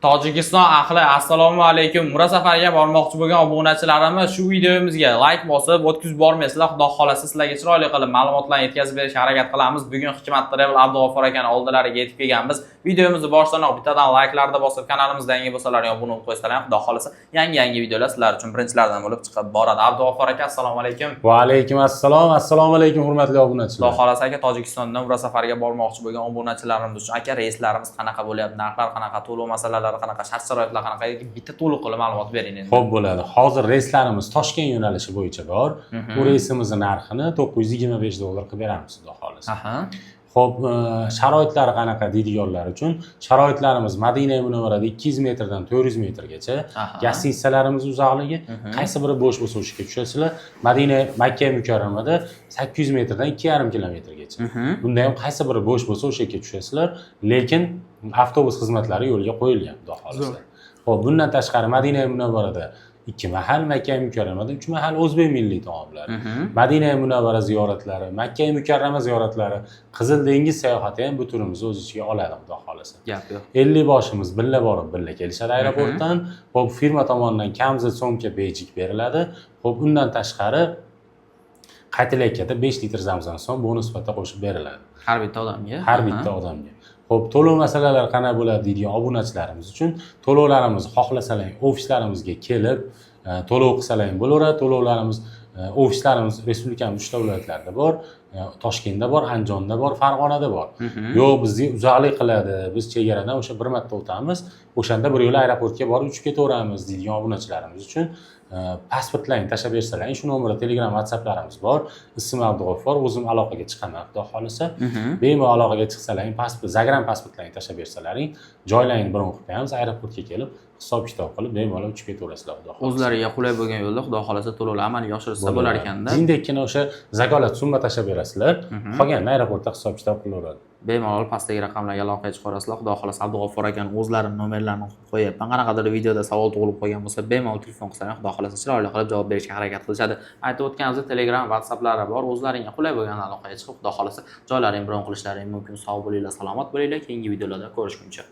Tojikiston ahli, assalomu alaykum. Umra safariga bormoqchi bo'lgan obunachilarimiz shu videomizga like bosib o'tkazib bormaysizlar. Xudo xolasa sizlarga chiroyli qilib ma'lumotlarni yetkazib berishga harakat qilamiz. Bugun Hikmat Travel Abdug'ofur aka oldilariga yetib kelganmiz. Videomizni boshdanoq bittadan like'larni bosib, kanalimizga yangi bo'lsalar obuna bo'lib qo'ysalar, xudo xolasa yangi videolar sizlar uchun birinchilardan bo'lib chiqib boradi. Abdug'ofur aka, assalomu alaykum. Va alaykum assalom. Assalomu alaykum hurmatli obunachilar. Xudo xolasa aka, Tojikistondan umra safariga bormoqchi bo'lgan obunachilarimiz uchun aka reyslarimiz qanaqa bo'lyapti, narxlar qanaqa, to'lov masalalari qanaqa, shart-sharoitlar qanaqa, bitta to'liq qilib ma'lumot bering endi. Xo'p bo'ladi. Hozir reyslarimiz Toshkent yo'nalishi bo'yicha bor. Bu reysimizning narxini $925 qilib beramiz, xudo xolasa. Xo'p, sharoitlari qanaqa deydiganlar uchun sharoitlarimiz Madina Munavvarada 200 metrdan 400 metrgacha, gastitsalarimiz uzoqligi qaysi biri bo'sh bo'lsa o'shaga tushasizlar. Madina Makka Mukarramada 800 metrdan 2,5 kilometrgacha. Bunda ham qaysi biri bo'sh bo'lsa o'shaga tushasizlar, lekin avtobus xizmatlari yo'lga qo'yilgan, xudo xolasa. Xo'p, bundan tashqari Madina Munavvarada 2 mahal, Makka Mukarramada 3 mahal o'zbek milliy taomlari. Madina Munavvara ziyoratlari, Makka Mukarrama ziyoratlari, Qizil dengiz sayohati ham bu turimizni o'z ichiga oladi, xudo xolasa. Gap yo'q. 50 boshimiz billa borib, billa kelishadi aeroportdan. Xo'p, firma tomonidan kamzil so'mka bejik beriladi. Xo'p, undan tashqari qaytilayotganda 5 litr zamzam suv bonus sifatida qo'shib beriladi. Har bitta odamga? Har bitta odamga. Xo'p, to'lov masalalari qanday bo'ladi deydigan obunachilarimiz uchun to'lovlarimiz xohlasalar ofislarimizga kelib to'lov qilsalar ham bo'laveradi. To'lovlarimiz ofislarimiz respublikamiz 3 ta viloyatlarda bor. Toshkentda bor, Andijonda bor, Farg'onada bor. Yo'q, bizni uzoqlik qiladi. Biz chegaradan o'sha bir marta o'tamiz. O'shanda bir yo'la aeroportga borib uchib ketaveramiz deydigan obunachilarimiz uchun pasportlarni tashlab bersalar, shu nomerda Telegram, WhatsApplarimiz bor. Ismim Abdug'ofur, o'zim aloqaga chiqaman, xudo xolasa. Bemalol aloqaga chiqsalaring, pasport, Zagram pasportlarni tashlab bersalaring, joylaringni bron qilib qo'yamiz, aeroportga kelib hisob-kitob qilib bemalol uchib ketaverasizlar, xudo xolasa. O'zlariga qulay bo'lgan yo'lda, xudo xolasa to'lovlar amalga oshirsa bo'lar ekanda. Jindekkina o'sha zakolat summa tashlab berasizlar, qolganini aeroportda hisob-kitob qilaveradi. Bemalol pastdagi raqamlarga aloqaga chiqarasizlar. Xudo xolasa Abdug'ofur akaning o'zlarining nomerlarini qo'yapman. Qanaqadir videoda savol tug'ilib qolgan bo'lsa, bemalol telefon qilsalaring, xudo xolasa chiroyli qilib javob berishga harakat qilishadi. Aytib o'tganimizdek, Telegram, WhatsApplari bor. O'zlaringga qulay bo'lgan aloqaga chiqib, xudo xolasa joylaring biron qilishlaring mumkin. Sog' bo'linglar, salomat bo'linglar. Keyingi videolarda ko'rishguncha.